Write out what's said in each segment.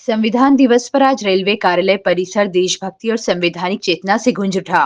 संविधान दिवस पर आज रेलवे कार्यालय परिसर देशभक्ति और संवैधानिक चेतना से गूंज उठा।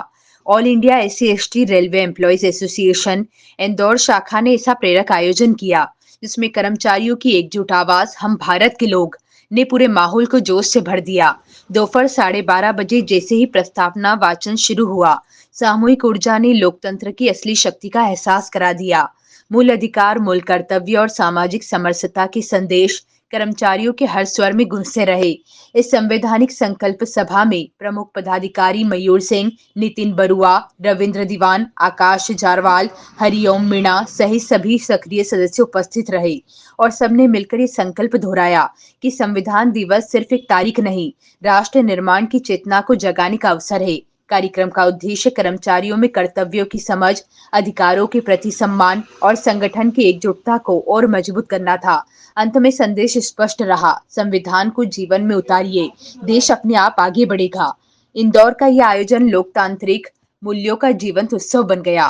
All India SC/ST railway employees association Indore शाखा ने ऐसा प्रेरक आयोजन किया, जिसमें कर्मचारियों की एकजुट आवाज हम भारत के लोग ने पूरे माहौल को जोश से भर दिया। दोपहर 12:30 बजे जैसे ही प्रस्तावना वाचन शुरू हुआ, सामूहिक ऊर्जा ने लोकतंत्र की असली शक्ति का एहसास करा दिया। मूल अधिकार, मूल कर्तव्य और सामाजिक समरसता के संदेश कर्मचारियों के हर स्वर में गूंजते रहे। इस संवैधानिक संकल्प सभा में प्रमुख पदाधिकारी मयूर सिंह, नितिन बरुआ, रविंद्र दीवान, आकाश जारवाल, हरिओम मीणा सहित सभी सक्रिय सदस्य उपस्थित रहे और सबने मिलकर ये संकल्प दोहराया कि संविधान दिवस सिर्फ एक तारीख नहीं, राष्ट्र निर्माण की चेतना को जगाने का अवसर है। कार्यक्रम का उद्देश्य कर्मचारियों में कर्तव्यों की समझ, अधिकारों के प्रति सम्मान और संगठन की एकजुटता को और मजबूत करना था। अंत में संदेश स्पष्ट रहा, संविधान को जीवन में उतारिए, देश अपने आप आगे बढ़ेगा। इंदौर का यह आयोजन लोकतांत्रिक मूल्यों का जीवंत उत्सव बन गया।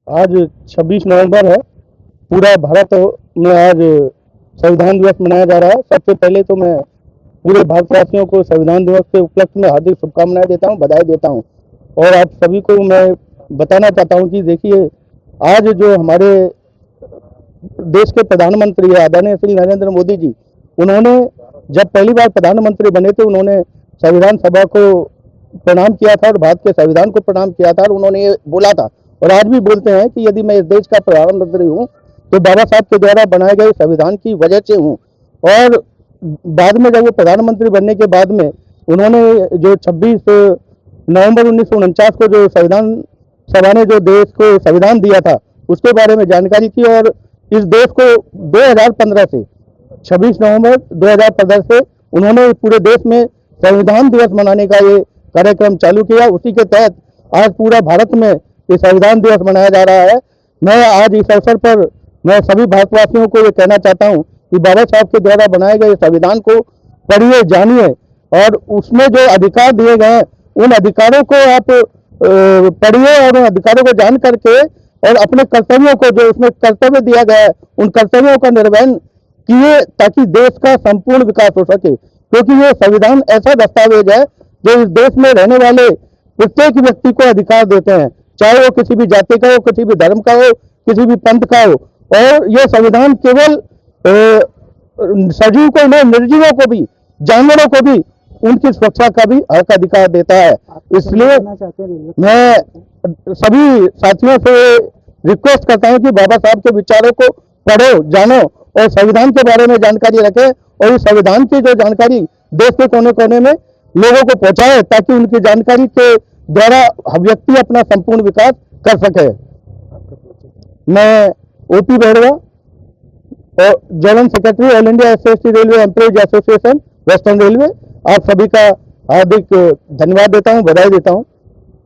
आज 26 नवंबर है। पूरा भारत में आज संविधान दिवस मनाया जा रहा है। सबसे पहले तो मैं पूरे भारतवासियों को संविधान दिवस के उपलक्ष्य में हार्दिक शुभकामनाएं देता हूं, बधाई देता हूं। और आप सभी को मैं बताना चाहता हूं कि देखिए, आज जो हमारे देश के प्रधानमंत्री है आदरणीय श्री नरेंद्र मोदी जी, उन्होंने जब पहली बार प्रधानमंत्री बने थे, उन्होंने संविधान सभा को प्रणाम किया था और भारत के संविधान को प्रणाम किया था और उन्होंने ये बोला था और आज भी बोलते हैं कि यदि मैं इस देश का प्रधानमंत्री हूँ तो बाबा साहब के द्वारा बनाए गए संविधान की वजह से हूँ। और बाद में जब वो प्रधानमंत्री बनने के बाद में उन्होंने जो 26 नवंबर 1949 को जो संविधान सभा ने जो देश को संविधान दिया था उसके बारे में जानकारी की और इस देश को 2015 से 26 नवंबर 2015 से उन्होंने पूरे देश में संविधान दिवस मनाने का ये कार्यक्रम चालू किया। उसी के तहत आज पूरा भारत में ये संविधान दिवस मनाया जा रहा है। मैं आज इस अवसर पर मैं सभी भारतवासियों को ये कहना चाहता हूँ कि बाबा साहब के द्वारा बनाए गए संविधान को पढ़िए, जानिए और उसमें जो अधिकार दिए गए हैं उन अधिकारों को आप पढ़िए और उन अधिकारों को जान करके और अपने कर्तव्यों को जो उसमें कर्तव्य दिया गया है उन कर्तव्यों का निर्वहन किए ताकि देश का संपूर्ण विकास हो सके। क्योंकि ये संविधान ऐसा दस्तावेज है जो इस देश में रहने वाले प्रत्येक व्यक्ति को अधिकार देते हैं, चाहे वो किसी भी जाति का हो, किसी भी धर्म का हो, किसी भी पंथ का हो। और ये संविधान केवल सजीव को नहीं, निर्जीवों को भी, जानवरों को भी उनकी सुरक्षा का भी हक अधिकार देता है। इसलिए मैं सभी साथियों से रिक्वेस्ट करता हूं कि बाबा साहब के विचारों को पढ़ो, जानो और संविधान के बारे में जानकारी रखें और इस संविधान की जो जानकारी देश के कोने कोने में लोगों को पहुंचाए ताकि उनकी जानकारी के द्वारा व्यक्ति अपना संपूर्ण विकास कर सके। मैं OP बहरवा और general secretary all India SC/ST railway employees association western railway, आप सभी का हार्दिक धन्यवाद देता हूं, बधाई देता हूं।